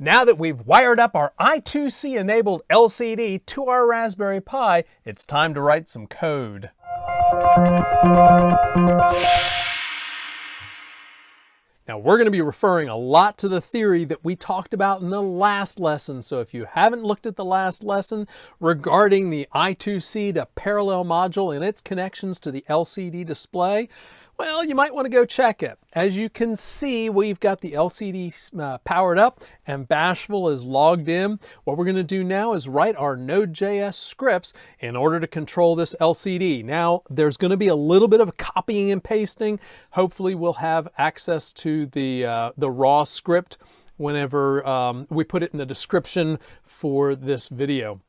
Now that we've wired up our I2C enabled LCD to our Raspberry Pi, it's time to write some code. Now we're going to be referring a lot to the theory that we talked about in the last lesson. So if you haven't looked at the last lesson regarding the I2C to parallel module and its connections to the LCD display, well, you might want to go check it. As you can see, we've got the LCD powered up and Bashful is logged in. What we're going to do now is write our Node.js scripts in order to control this LCD. Now, there's going to be a little bit of copying and pasting. Hopefully, we'll have access to the raw script whenever we put it in the description for this video.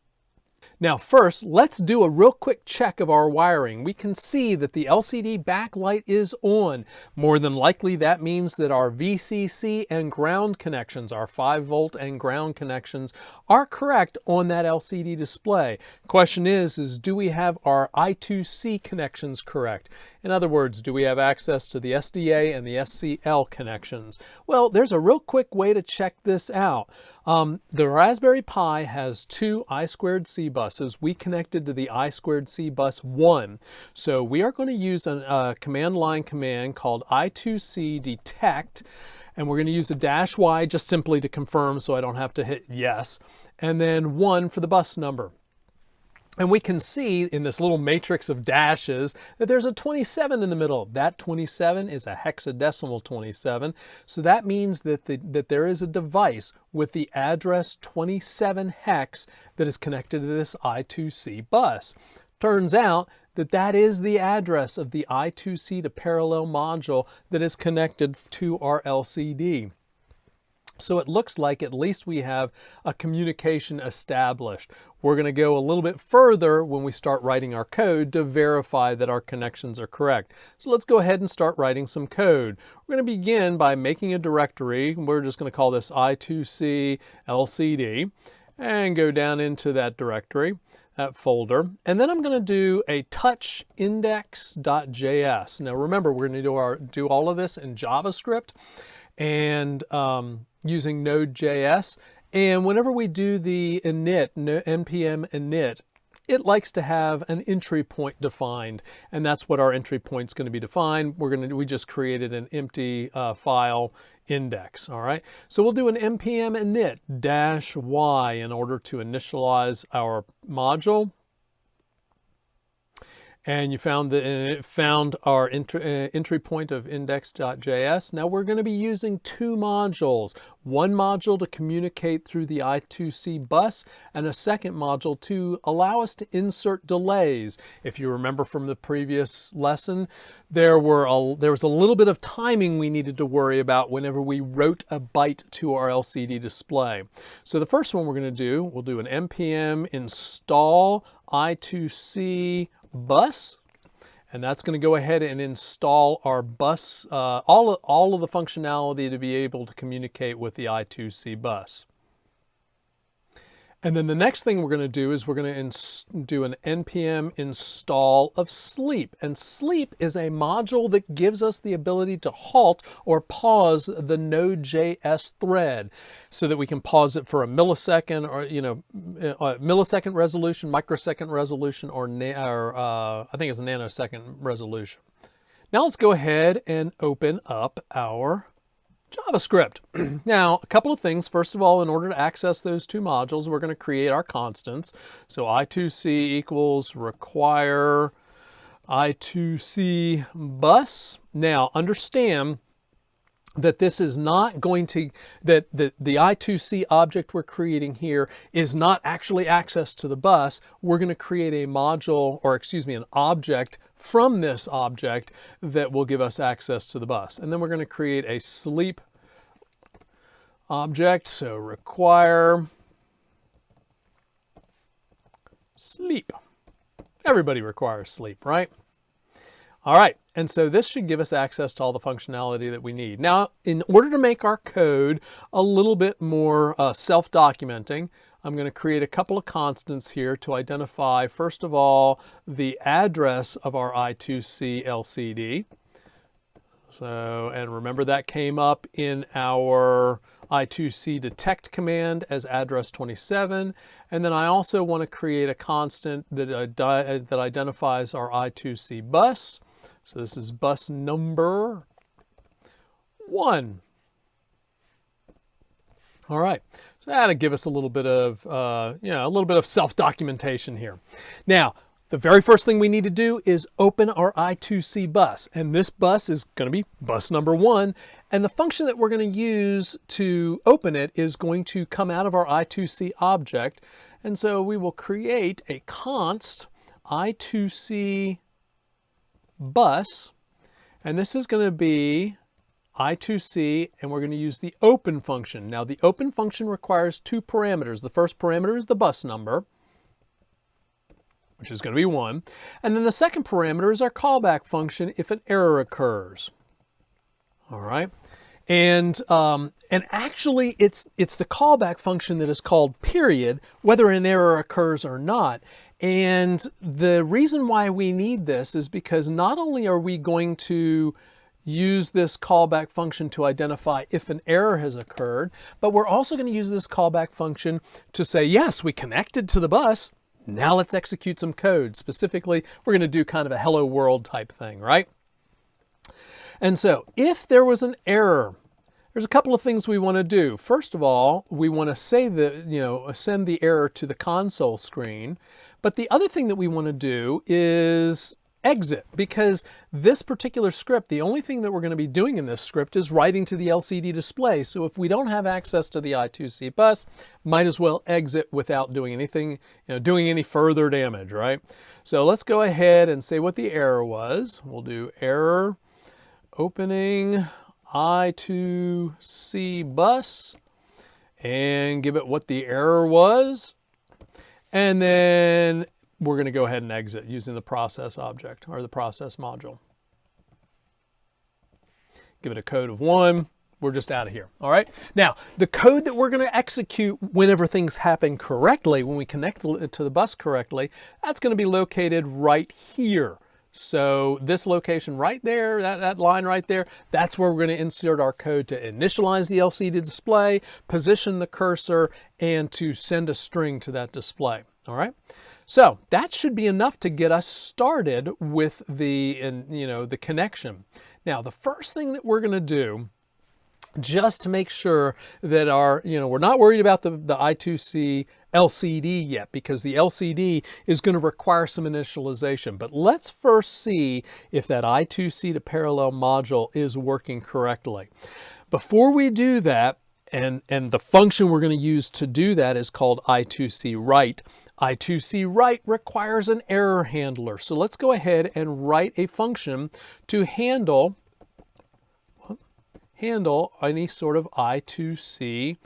Now first, let's do a real quick check of our wiring. We can see that the LCD backlight is on. More than likely that means that our VCC and ground connections, our 5-volt and ground connections, are correct on that LCD display. Question is do we have our I2C connections correct? In other words, do we have access to the SDA and the SCL connections? Well, there's a real quick way to check this out. The Raspberry Pi has two I2C buses. We connected to the I2C bus 1. So we are going to use a command line command called I2C detect, and we're going to use a -y just simply to confirm so I don't have to hit yes, and then 1 for the bus number. And we can see in this little matrix of dashes that there's a 27 in the middle. That 27 is a hexadecimal 27. So that means that, that there is a device with the address 27 hex that is connected to this I2C bus. Turns out that that is the address of the I2C to parallel module that is connected to our LCD. So it looks like at least we have a communication established. We're going to go a little bit further when we start writing our code to verify that our connections are correct. So let's go ahead and start writing some code. We're going to begin by making a directory. We're just going to call this I2C LCD and go down into that directory, that folder. And then I'm going to do a touch index.js. Now remember, we're going to do all of this in JavaScript and using Node.js. And whenever we do the init, npm init, it likes to have an entry point defined, and that's what our entry point is going to be defined. We just created an empty file index. All right, so we'll do an npm init -y in order to initialize our module. And you found that it found our entry point of index.js. Now we're going to be using two modules. One module to communicate through the I2C bus and a second module to allow us to insert delays. If you remember from the previous lesson, there was a little bit of timing we needed to worry about whenever we wrote a byte to our LCD display. So the first one we're going to do, we'll do an npm install I2C bus, and that's going to go ahead and install our bus, all of the functionality to be able to communicate with the I2C bus. And then the next thing we're going to do is we're going to do an npm install of sleep. And sleep is a module that gives us the ability to halt or pause the Node.js thread so that we can pause it for a millisecond or, millisecond resolution, microsecond resolution, or I think it's a nanosecond resolution. Now let's go ahead and open up our JavaScript. Now, a couple of things. First of all, in order to access those two modules, we're going to create our constants. So I2C equals require I2C bus. Now, understand that this is not going to, that the I2C object we're creating here is not actually access to the bus. We're going to create a module, or excuse me, an object from this object that will give us access to the bus. And then we're going to create a sleep object. So require sleep. Everybody requires sleep, right? All right, and so this should give us access to all the functionality that we need. Now, in order to make our code a little bit more self-documenting, I'm going to create a couple of constants here to identify, first of all, the address of our I2C LCD. So, and remember that came up in our I2C detect command as address 27. And then I also want to create a constant that identifies our I2C bus. So this is bus number 1. All right, so that'll give us a little bit of, a little bit of self-documentation here. Now, the very first thing we need to do is open our I2C bus, and this bus is going to be bus number 1, and the function that we're going to use to open it is going to come out of our I2C object, and so we will create a const I2C bus, and this is going to be I2C, and we're going to use the open function. Now, the open function requires 2 parameters. The first parameter is the bus number, which is going to be 1. And then the second parameter is our callback function if an error occurs. All right. And actually, it's the callback function that is called period, whether an error occurs or not. And the reason why we need this is because not only are we going to use this callback function to identify if an error has occurred, but we're also going to use this callback function to say, yes, we connected to the bus. Now let's execute some code. Specifically, we're going to do kind of a hello world type thing, right? And so if there was an error, there's a couple of things we want to do. First of all, we want to say that, send the error to the console screen. But the other thing that we want to do is exit, because this particular script, the only thing that we're going to be doing in this script is writing to the LCD display. So if we don't have access to the I2C bus, might as well exit without doing anything, doing any further damage, right? So let's go ahead and say what the error was. We'll do error opening I2C bus and give it what the error was. And then we're going to go ahead and exit using the process object or the process module. Give it a code of 1. We're just out of here. All right. Now, the code that we're going to execute whenever things happen correctly, when we connect to the bus correctly, that's going to be located right here. So this location right there, that line right there, that's where we're going to insert our code to initialize the LCD display, position the cursor, and to send a string to that display. All right. So that should be enough to get us started with the connection. Now, the first thing that we're going to do, just to make sure that we're not worried about the I2C LCD yet, because the LCD is going to require some initialization. But let's first see if that I2C to parallel module is working correctly. Before we do that, and the function we're going to use to do that is called I2C write. I2C write requires an error handler. So let's go ahead and write a function to handle any sort of I2C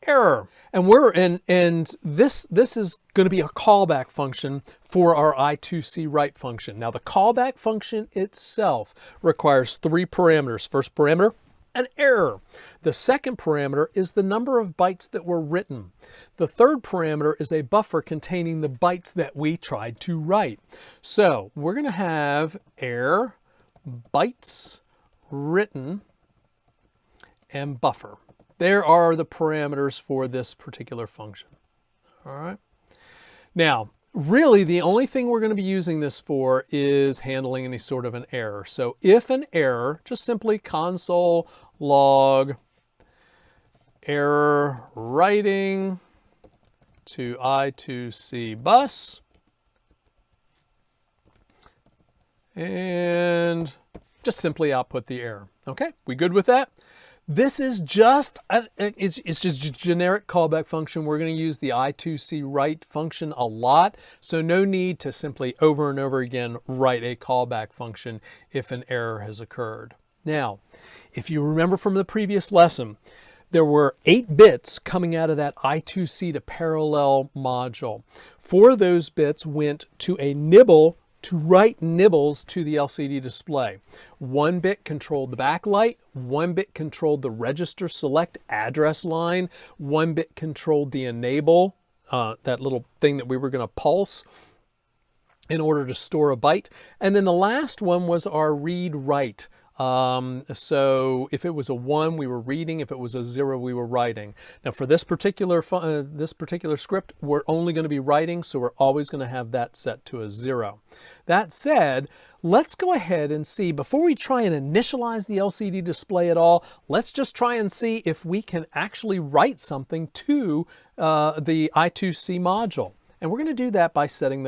error. And this is going to be a callback function for our I2C write function. Now the callback function itself requires 3 parameters. First parameter, an error. The second parameter is the number of bytes that were written. The third parameter is a buffer containing the bytes that we tried to write. So we're going to have error, bytes written, and buffer. There are the parameters for this particular function. All right. Now, really, the only thing we're going to be using this for is handling any sort of an error. So if an error, just simply console log error writing to I2C bus, and just simply output the error. Okay, we good with that? This is just it's just a generic callback function. We're going to use the I2C write function a lot, so no need to simply over and over again write a callback function if an error has occurred. Now, if you remember from the previous lesson, there were 8 bits coming out of that I2C to parallel module. 4 of those bits went to a nibble to write nibbles to the LCD display. 1 bit controlled the backlight, 1 bit controlled the register select address line, 1 bit controlled the enable, that little thing that we were going to pulse in order to store a byte. And then the last one was our read write So if it was a 1, we were reading. If it was a 0, we were writing. Now for this particular script, we're only going to be writing, so we're always going to have that set to a 0. That said, let's go ahead and see, before we try and initialize the LCD display at all, let's just try and see if we can actually write something to the I2C module. And we're going to do that by setting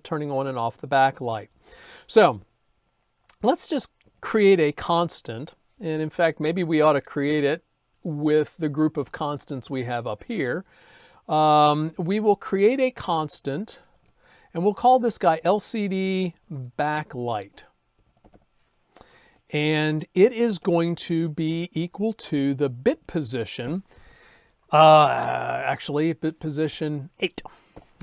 turning on and off the backlight. So let's just create a constant. And in fact, maybe we ought to create it with the group of constants we have up here. We will create a constant, and we'll call this guy LCD backlight. And it is going to be equal to the bit position, actually bit position 8.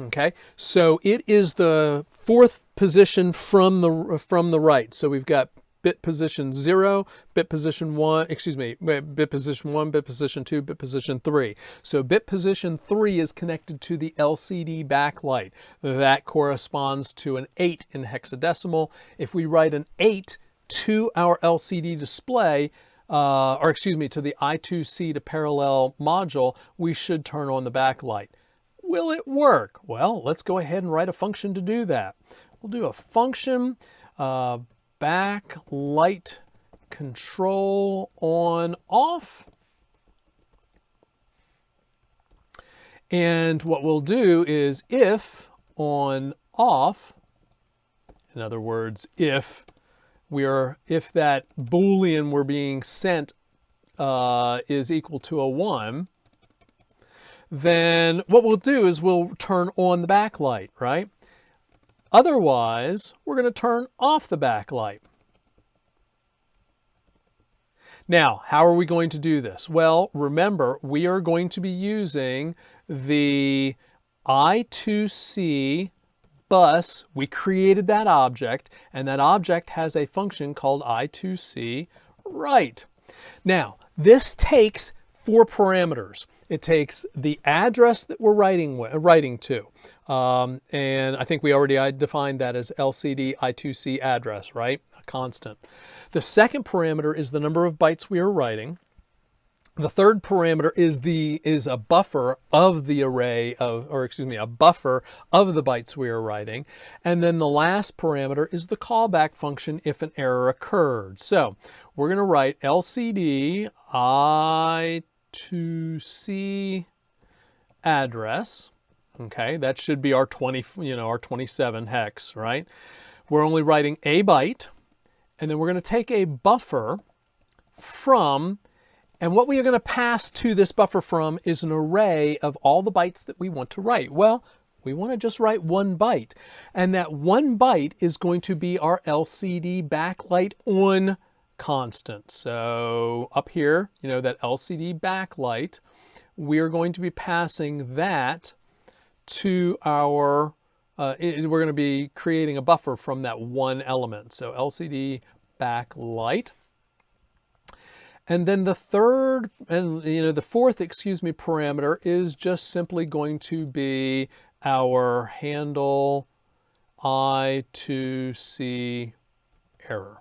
Okay, so it is the 4th position from the right. So we've got bit position 0, bit position 1, bit position 1, bit position 2, bit position 3. So bit position 3 is connected to the LCD backlight. That corresponds to an 8 in hexadecimal. If we write an 8 to our LCD display, to the I2C to parallel module, we should turn on the backlight. Will it work? Well, let's go ahead and write a function to do that. We'll do a function backlight control on off. And what we'll do is if on off, in other words, if that Boolean we're being sent is equal to a 1, then what we'll do is we'll turn on the backlight, right? Otherwise, we're going to turn off the backlight. Now, how are we going to do this? Well, remember, we are going to be using the I2C bus. We created that object, and that object has a function called I2C write. Now, this takes 4 parameters. It takes the address that we're writing to. And I think we already defined that as LCD I2C address, right? A constant. The second parameter is the number of bytes we are writing. The third parameter is a buffer of the array of, a buffer of the bytes we are writing. And then the last parameter is the callback function if an error occurred. So we're going to write LCD I2C address. Okay, that should be our 27 hex, right? We're only writing a byte, and then we're going to take a buffer from, and what we are going to pass to this buffer from is an array of all the bytes that we want to write. Well, we want to just write 1 byte, and that 1 byte is going to be our LCD backlight on constant. So up here, that LCD backlight, we're going to be passing that to our, we're going to be creating a buffer from that 1 element. So LCD backlight. And then the fourth, parameter is just simply going to be our handle I2C error.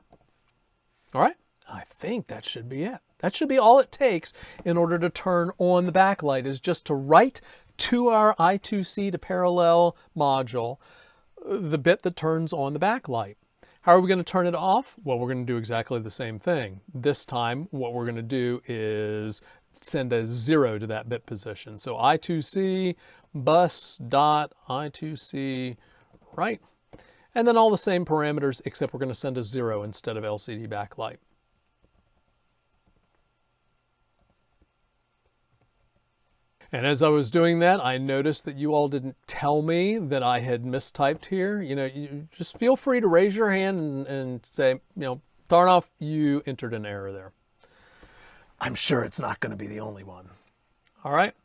All right, I think that should be it. That should be all it takes in order to turn on the backlight, is just to write to our I2C to parallel module the bit that turns on the backlight. How are we going to turn it off? Well, we're going to do exactly the same thing. This time, what we're going to do is send a 0 to that bit position. So I2C bus dot I2C write. And then all the same parameters, except we're going to send a 0 instead of LCD backlight. And as I was doing that, I noticed that you all didn't tell me that I had mistyped here. You just feel free to raise your hand and say, darn off, you entered an error there. I'm sure it's not going to be the only one. All right.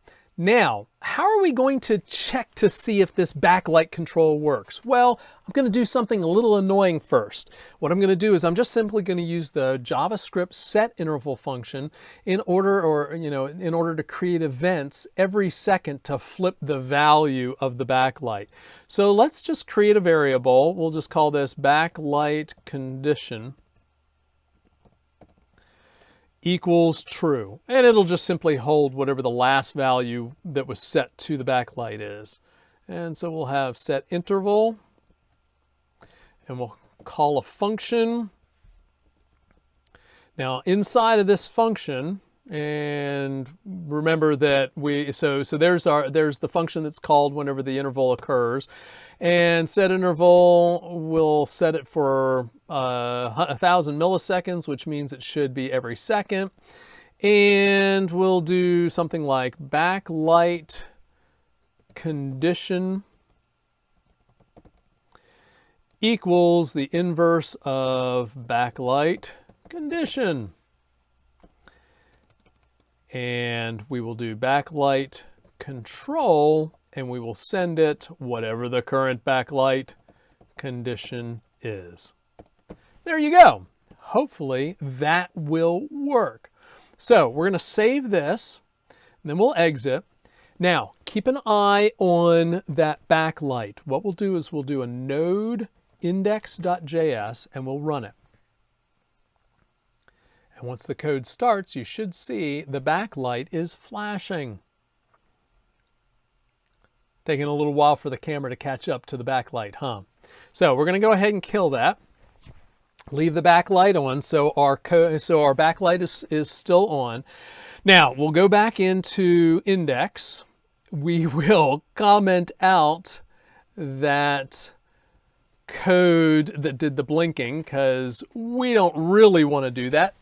Now, how are we going to check to see if this backlight control works? Well, I'm going to do something a little annoying first. What I'm going to do is I'm just simply going to use the JavaScript set interval function in order to create events every second to flip the value of the backlight. So let's just create a variable. We'll just call this backlight condition. equals true. And it'll just simply hold whatever the last value that was set to the backlight is. And so we'll have set interval, and we'll call a function. Now inside of this function, and remember that there's the function that's called whenever the interval occurs, and set interval, we'll set it for 1,000 milliseconds, which means it should be every second, and we'll do something like backlight condition equals the inverse of backlight condition. And we will do backlight control, and we will send it whatever the current backlight condition is. There you go. Hopefully that will work. So we're going to save this, and then we'll exit. Now, keep an eye on that backlight. What we'll do is we'll do a node index.js, and we'll run it. And once the code starts, you should see the backlight is flashing. Taking a little while for the camera to catch up to the backlight, huh? So we're going to go ahead and kill that. Leave the backlight on, so our backlight is still on. Now we'll go back into index. We will comment out that code that did the blinking, because we don't really want to do that.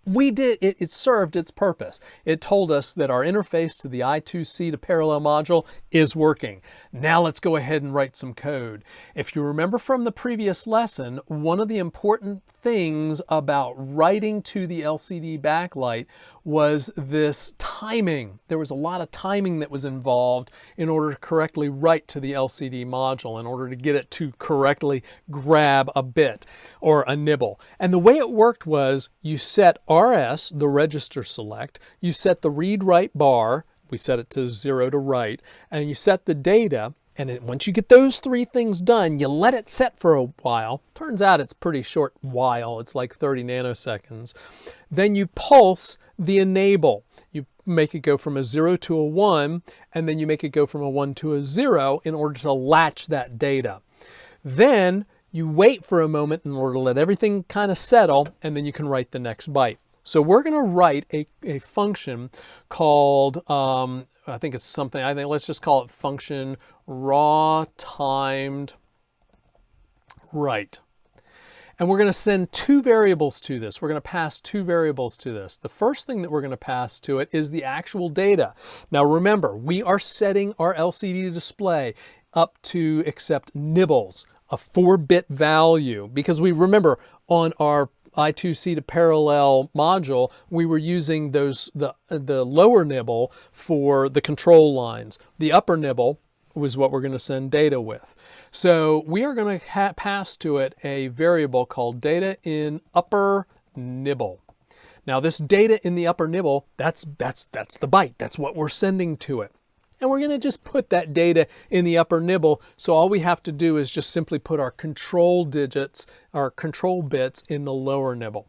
It served its purpose. It told us that our interface to the I2C to parallel module is working. Now let's go ahead and write some code. If you remember from the previous lesson, one of the important things about writing to the LCD backlight was this timing. There was a lot of timing that was involved in order to correctly write to the LCD module, in order to get it to correctly grab a bit or a nibble. And the way it worked was you set RS, the register select, you set the read-write bar, we set it to 0 to write, and you set the data. And once you get those three things done, you let it set for a while. Turns out it's pretty short while. It's like 30 nanoseconds. Then you pulse the enable. You make it go from a 0 to a 1, and then you make it go from a 1 to a 0 in order to latch that data. Then you wait for a moment in order to let everything kind of settle, and then you can write the next byte. So we're going to write a function called, let's just call it function raw timed write. And we're going to send two variables to this. We're going to pass two variables to this. The first thing that we're going to pass to it is the actual data. Now remember, we are setting our LCD display up to accept nibbles, a 4-bit value, because we remember on our I2C to parallel module, we were using the lower nibble for the control lines. The upper nibble was what we're going to send data with. So we are going to pass to it a variable called data in upper nibble. Now this data in the upper nibble, that's the byte. That's what we're sending to it. And we're going to just put that data in the upper nibble. So all we have to do is just simply put our control digits, our control bits in the lower nibble.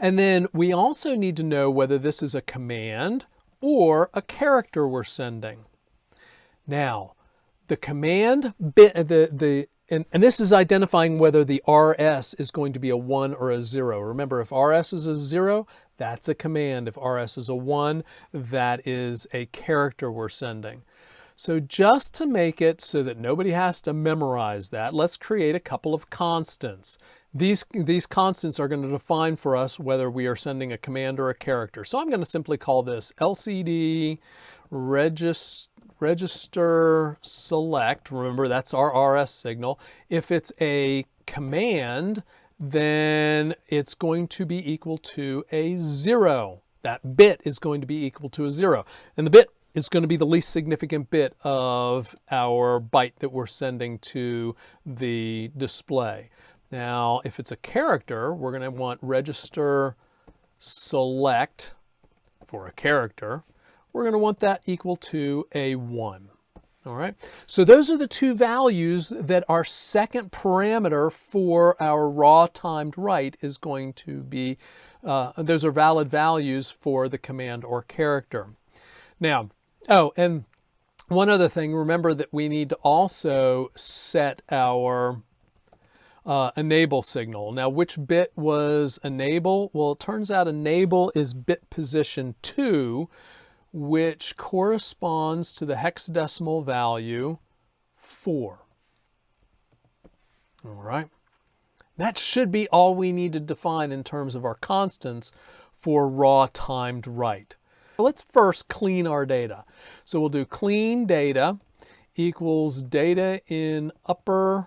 And then we also need to know whether this is a command or a character we're sending. Now, the command bit, and this is identifying whether the RS is going to be a 1 or a 0. Remember, if RS is a 0, that's a command. If RS is a 1, that is a character we're sending. So just to make it so that nobody has to memorize that, let's create a couple of constants. These constants are going to define for us whether we are sending a command or a character. So I'm going to simply call this LCD register select. Remember, that's our RS signal. If it's a command, then it's going to be equal to a 0. That bit is going to be equal to a 0. And the bit is going to be the least significant bit of our byte that we're sending to the display. Now, if it's a character, we're going to want register select for a character. We're going to want that equal to a 1. All right, so those are the two values that our second parameter for our raw timed write is going to be those are valid values for the command or character. Now, oh, and one other thing, remember that we need to also set our enable signal. Now, which bit was enable? Well, it turns out enable is bit position 2, which corresponds to the hexadecimal value 4. All right. That should be all we need to define in terms of our constants for raw timed write. Let's first clean our data. So we'll do clean data equals data in upper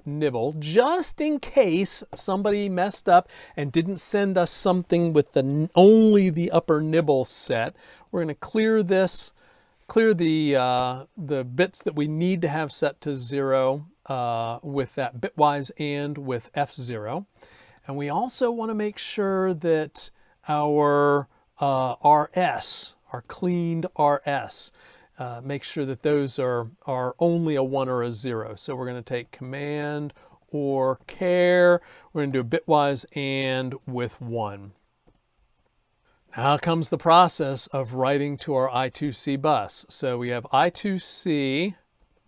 nibble, just in case somebody messed up and didn't send us something with only the upper nibble set. We're going to clear this, clear the bits that we need to have set to 0 with that bitwise and with F0. And we also want to make sure that our RS, our cleaned RS, make sure that those are only a 1 or a 0. So we're going to take command or care. We're going to do a bitwise and with 1. Now comes the process of writing to our I2C bus. So we have I2C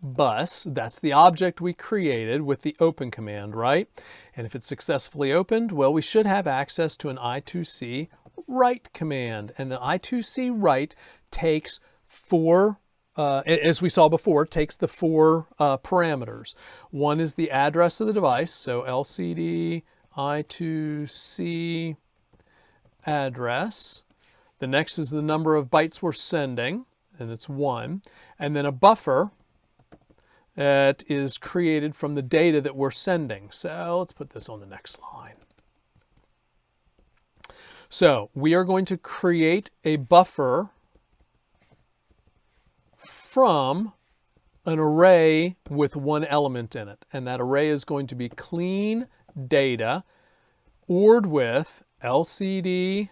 bus. That's the object we created with the open command, right? And if it's successfully opened, well, we should have access to an I2C write command. And the I2C write takes 4, as we saw before, takes the 4 parameters. One is the address of the device, so LCD I2C address. The next is the number of bytes we're sending, and it's 1. And then a buffer that is created from the data that we're sending. So let's put this on the next line. So we are going to create a buffer from an array with 1 element in it. And that array is going to be clean data ORed with LCD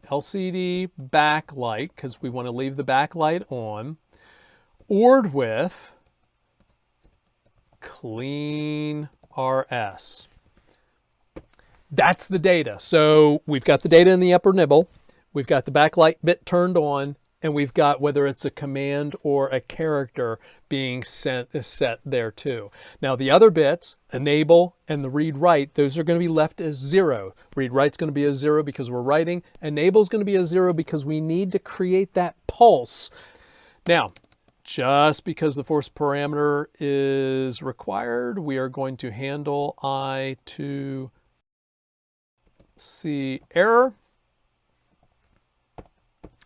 backlight, because we want to leave the backlight on, ORed with clean RS. That's the data. So we've got the data in the upper nibble, we've got the backlight bit turned on, and we've got whether it's a command or a character being set there too. Now the other bits, enable and the read write, those are going to be left as 0. Read write's going to be a 0 because we're writing. Enable is going to be a 0 because we need to create that pulse. Now, just because the force parameter is required, we are going to handle I2C error.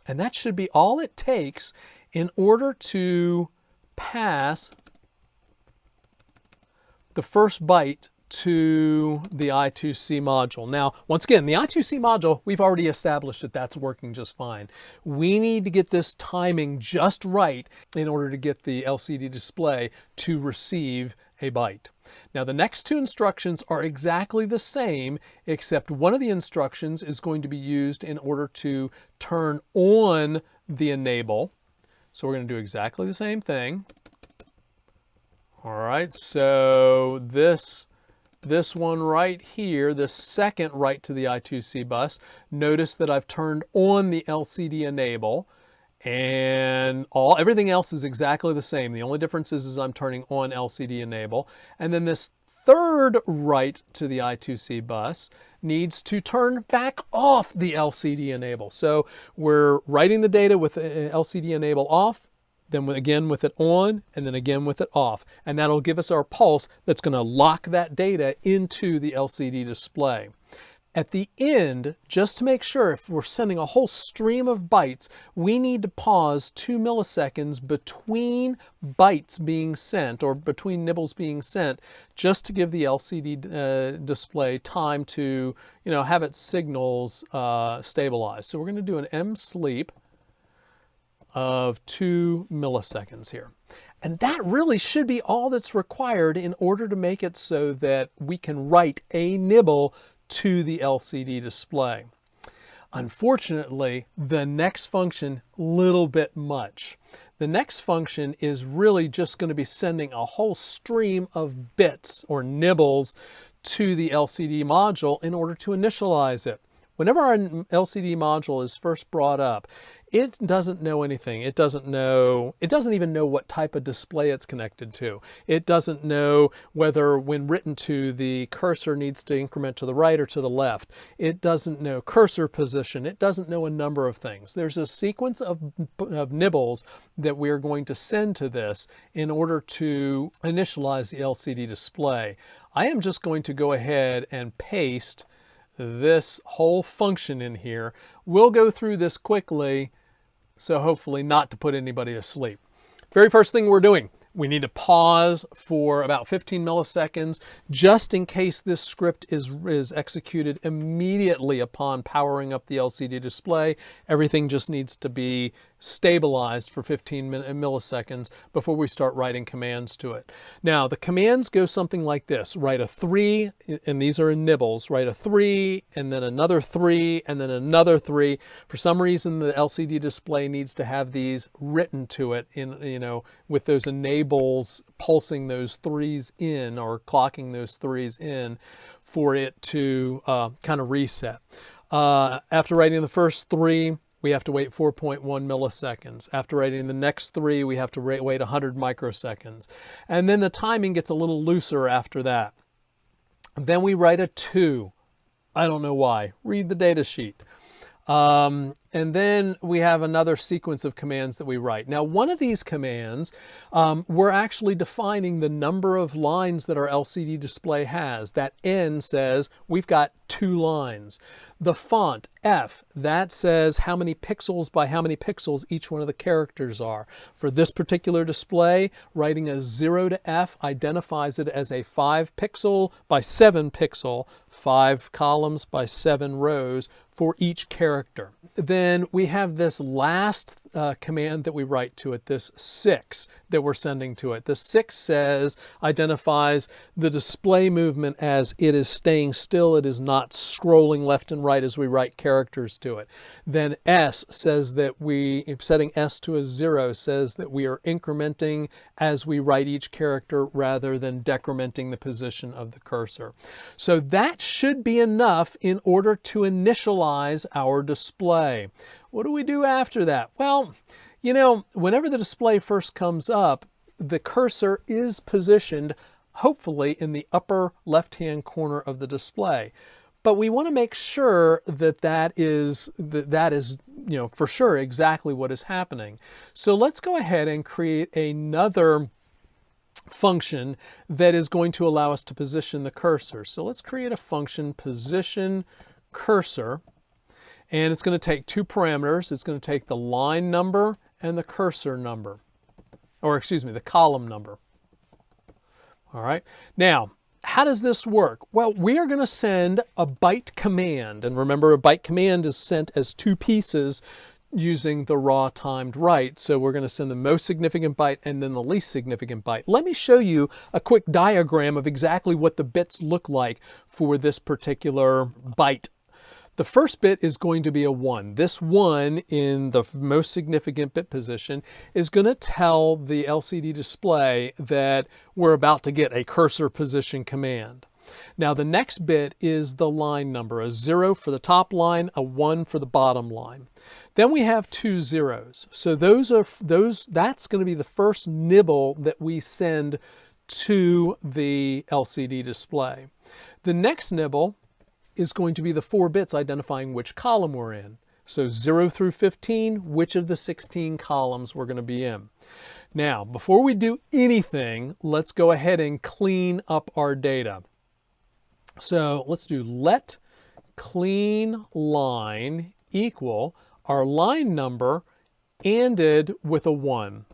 And that should be all it takes in order to pass the first byte to the I2C module. Now, once again, the I2C module, we've already established that that's working just fine. We need to get this timing just right in order to get the LCD display to receive a byte. Now, the next 2 instructions are exactly the same, except one of the instructions is going to be used in order to turn on the enable. So we're going to do exactly the same thing. All right, so this one right here, this second write to the I2C bus, notice that I've turned on the LCD enable, and everything else is exactly the same. The only difference is I'm turning on LCD enable. And then this third write to the I2C bus needs to turn back off the LCD enable. So we're writing the data with LCD enable off, then again with it on, and then again with it off. And that'll give us our pulse that's going to lock that data into the LCD display. At the end, just to make sure if we're sending a whole stream of bytes, we need to pause 2 milliseconds between bytes being sent or between nibbles being sent, just to give the LCD display time to, have its signals stabilize. So we're going to do an msleep of 2 milliseconds here. And that really should be all that's required in order to make it so that we can write a nibble to the LCD display. Unfortunately, the next function, little bit much. The next function is really just going to be sending a whole stream of bits or nibbles to the LCD module in order to initialize it. Whenever our LCD module is first brought up, it doesn't know anything. It doesn't even know what type of display it's connected to. It doesn't know whether when written to the cursor needs to increment to the right or to the left. It doesn't know cursor position. It doesn't know a number of things. There's a sequence of nibbles that we're going to send to this in order to initialize the LCD display. I am just going to go ahead and paste this whole function in here. We'll go through this quickly, so hopefully not to put anybody to sleep. Very first thing we're doing, we need to pause for about 15 milliseconds just in case this script is executed immediately upon powering up the LCD display. Everything just needs to be stabilized for 15 milliseconds before we start writing commands to it. Now, the commands go something like this. Write a 3, and these are in nibbles. Write a 3, and then another 3, and then another 3. For some reason, the LCD display needs to have these written to it with those enables pulsing those 3s in or clocking those 3s in for it to kind of reset. After writing the first 3, we have to wait 4.1 milliseconds. After writing the next 3, we have to wait 100 microseconds. And then the timing gets a little looser after that. Then we write a 2. I don't know why. Read the data sheet. And then we have another sequence of commands that we write. Now, one of these commands, we're actually defining the number of lines that our LCD display has. That N says we've got 2 lines. The font, F, that says how many pixels by how many pixels each one of the characters are. For this particular display, writing a 0 to F identifies it as a 5 pixel by 7 pixel, 5 columns by 7 rows for each character. Then we have this last command that we write to it, this 6 that we're sending to it. The 6 identifies the display movement as it is staying still. It is not scrolling left and right as we write characters to it. Then S says that setting S to a 0 says that we are incrementing as we write each character rather than decrementing the position of the cursor. So that should be enough in order to initialize our display. What do we do after that? Well, whenever the display first comes up, the cursor is positioned hopefully in the upper left-hand corner of the display. But we want to make sure that is for sure exactly what is happening. So let's go ahead and create another function that is going to allow us to position the cursor. So let's create a function position cursor. And it's going to take 2 parameters. It's going to take the line number and the cursor number. Or excuse me, the column number. All right. Now, how does this work? Well, we are going to send a byte command. And remember, a byte command is sent as 2 pieces using the raw timed write. So we're going to send the most significant byte and then the least significant byte. Let me show you a quick diagram of exactly what the bits look like for this particular byte. The first bit is going to be a 1. This 1 in the most significant bit position is going to tell the LCD display that we're about to get a cursor position command. Now the next bit is the line number, a 0 for the top line, a 1 for the bottom line. Then we have 2 zeros. So that's going to be the first nibble that we send to the LCD display. The next nibble is going to be the 4 bits identifying which column we're in. So 0 through 15, which of the 16 columns we're going to be in. Now, before we do anything, let's go ahead and clean up our data. So let's do let clean line equal our line number ended with a 1.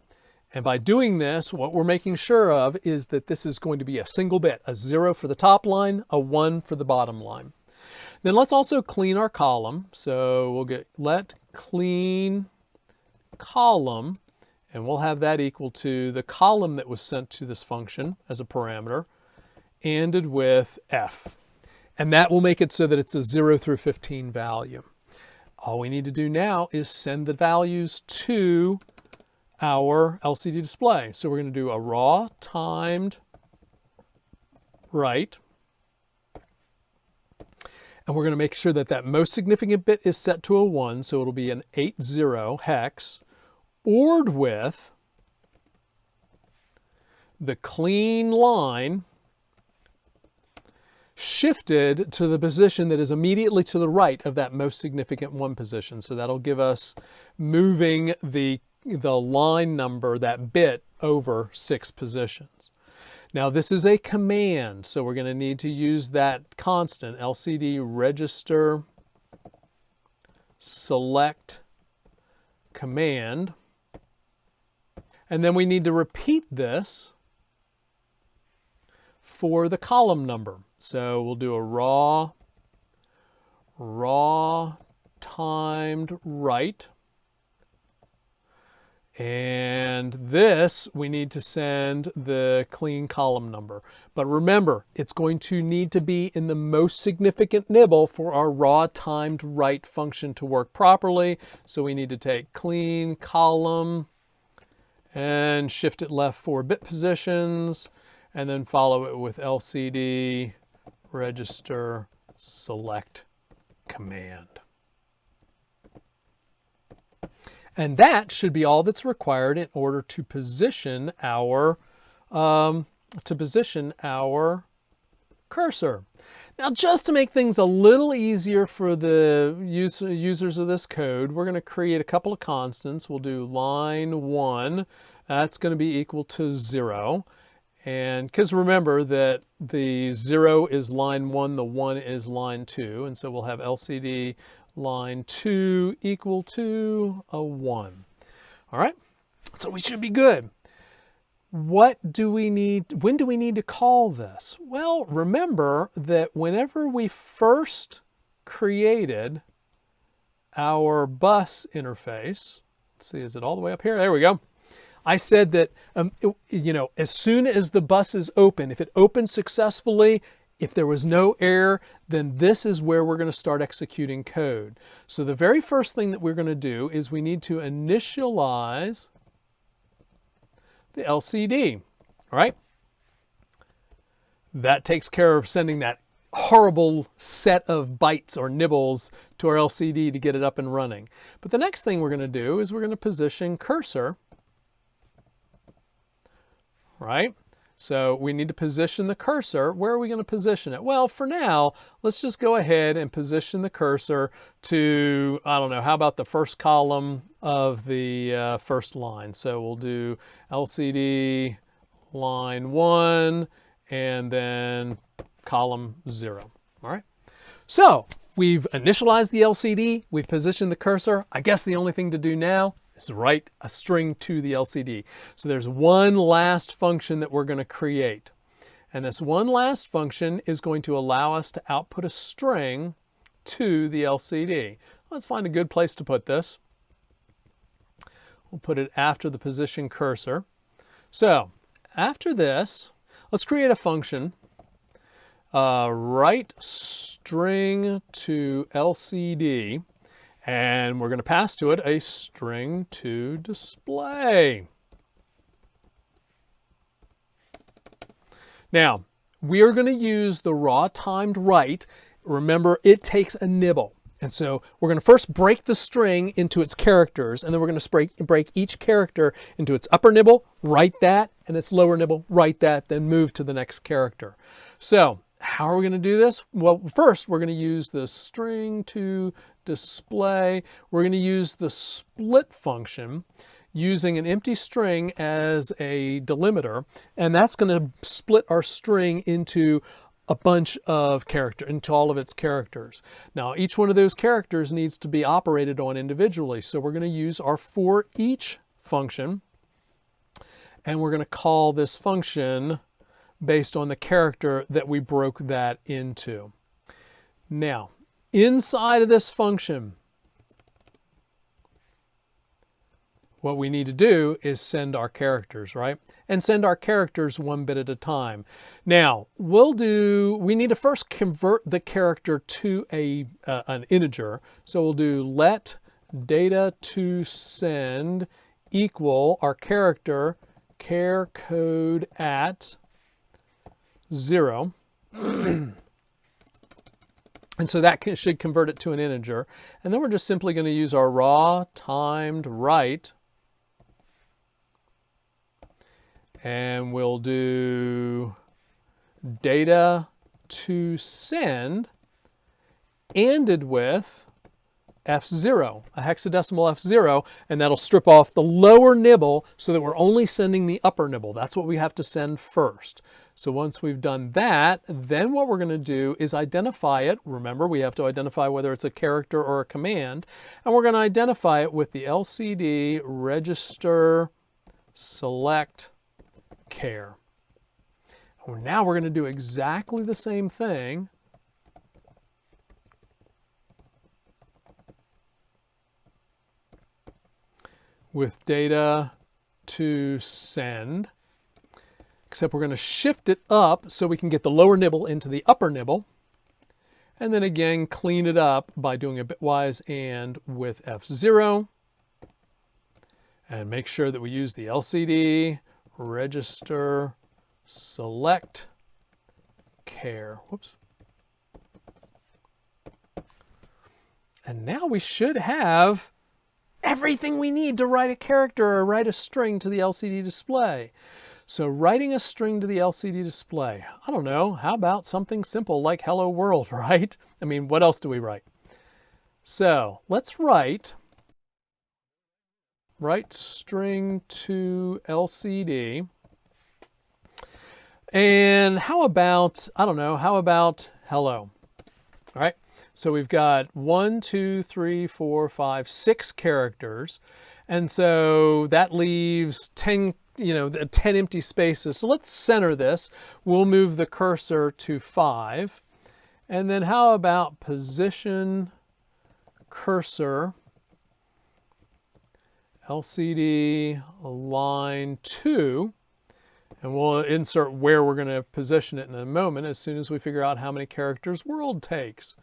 And by doing this, what we're making sure of is that this is going to be a single bit, a 0 for the top line, a 1 for the bottom line. Then let's also clean our column. So we'll get let clean column, and we'll have that equal to the column that was sent to this function as a parameter, ended with F. And that will make it so that it's a 0 through 15 value. All we need to do now is send the values to our LCD display. So we're going to do a raw timed write. And we're going to make sure that that most significant bit is set to a 1, so it'll be an 80 hex, ORed with the clean line shifted to the position that is immediately to the right of that most significant 1 position. So that'll give us moving the line number, that bit, over 6 positions. Now this is a command, so we're going to need to use that constant, LCD register select command. And then we need to repeat this for the column number. So we'll do a raw timed right. And this, we need to send the clean column number. But remember, it's going to need to be in the most significant nibble for our raw timed right function to work properly. So we need to take clean column and shift it left 4 bit positions, and then follow it with LCD register select command. And that should be all that's required in order to position our cursor. Now, just to make things a little easier for the users of this code, we're going to create a couple of constants. We'll do line 1. That's going to be equal to 0. And because remember that the 0 is line 1, the 1 is line 2. And so we'll have LCD line 2 equal to a 1. All right, so we should be good. What do we need? When do we need to call this? Well, remember that whenever we first created our bus interface, let's see, is it all the way up here? There we go. I said that, as soon as the bus is open, if it opens successfully, if there was no error, then this is where we're going to start executing code. So the very first thing that we're going to do is we need to initialize the LCD, all right? That takes care of sending that horrible set of bytes or nibbles to our LCD to get it up and running. But the next thing we're going to do is we're going to position cursor, right? So we need to position the cursor. Where are we going to position it? Well, for now, let's just go ahead and position the cursor to, I don't know, how about the first column of the first line? So we'll do LCD line 1 and then column 0. All right. So we've initialized the LCD. We've positioned the cursor. I guess the only thing to do now is write a string to the LCD. So there's one last function that we're going to create. And this one last function is going to allow us to output a string to the LCD. Let's find a good place to put this. We'll put it after the position cursor. So after this, let's create a function. Write string to LCD. And we're going to pass to it a string to display. Now, we are going to use the raw timed right. Remember, it takes a nibble. And so we're going to first break the string into its characters, and then we're going to break each character into its upper nibble, write that, and its lower nibble, write that, then move to the next character. So how are we going to do this? Well, first we're going to use the string to display. We're going to use the split function using an empty string as a delimiter, and that's going to split our string into a bunch of into all of its characters. Now, each one of those characters needs to be operated on individually, so we're going to use our for each function, and we're going to call this function based on the character that we broke that into. Now, inside of this function, what we need to do is send our characters, right? And send our characters one bit at a time. Now, we need to first convert the character to an integer. So we'll do let data to send equal our character char code at 0. And so that should convert it to an integer. And then we're just simply going to use our raw timed write. And we'll do data to send ended with F0, a hexadecimal F0, and that'll strip off the lower nibble so that we're only sending the upper nibble. That's what we have to send first. So once we've done that, then what we're going to do is identify it. Remember, we have to identify whether it's a character or a command, and we're going to identify it with the LCD register select char. Now we're going to do exactly the same thing with data to send, except we're going to shift it up so we can get the lower nibble into the upper nibble, and then again clean it up by doing a bitwise and with F0, and make sure that we use the LCD register select char. Whoops. And now we should have everything we need to write a character or write a string to the LCD display. So writing a string to the LCD display, I don't know, how about something simple like hello world, right? I mean, what else do we write? So let's write string to LCD. And how about, I don't know, how about hello? All right. So we've got 1, 2, 3, 4, 5, 6 characters. And so that leaves 10 empty spaces. So let's center this. We'll move the cursor to 5. And then how about position cursor LCD line 2. And we'll insert where we're going to position it in a moment as soon as we figure out how many characters world takes.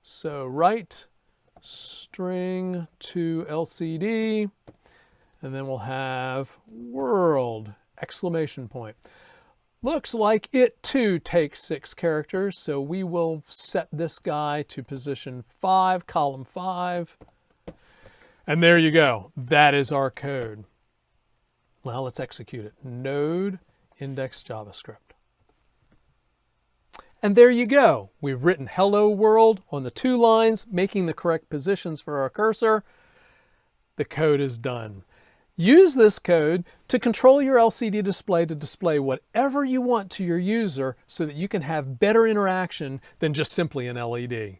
So write string to LCD, and then we'll have world, exclamation point. Looks like it too takes 6 characters, so we will set this guy to position 5, column 5. And there you go. That is our code. Now let's execute it. Node index JavaScript. And there you go. We've written hello world on the 2 lines, making the correct positions for our cursor. The code is done. Use this code to control your LCD display to display whatever you want to your user so that you can have better interaction than just simply an LED.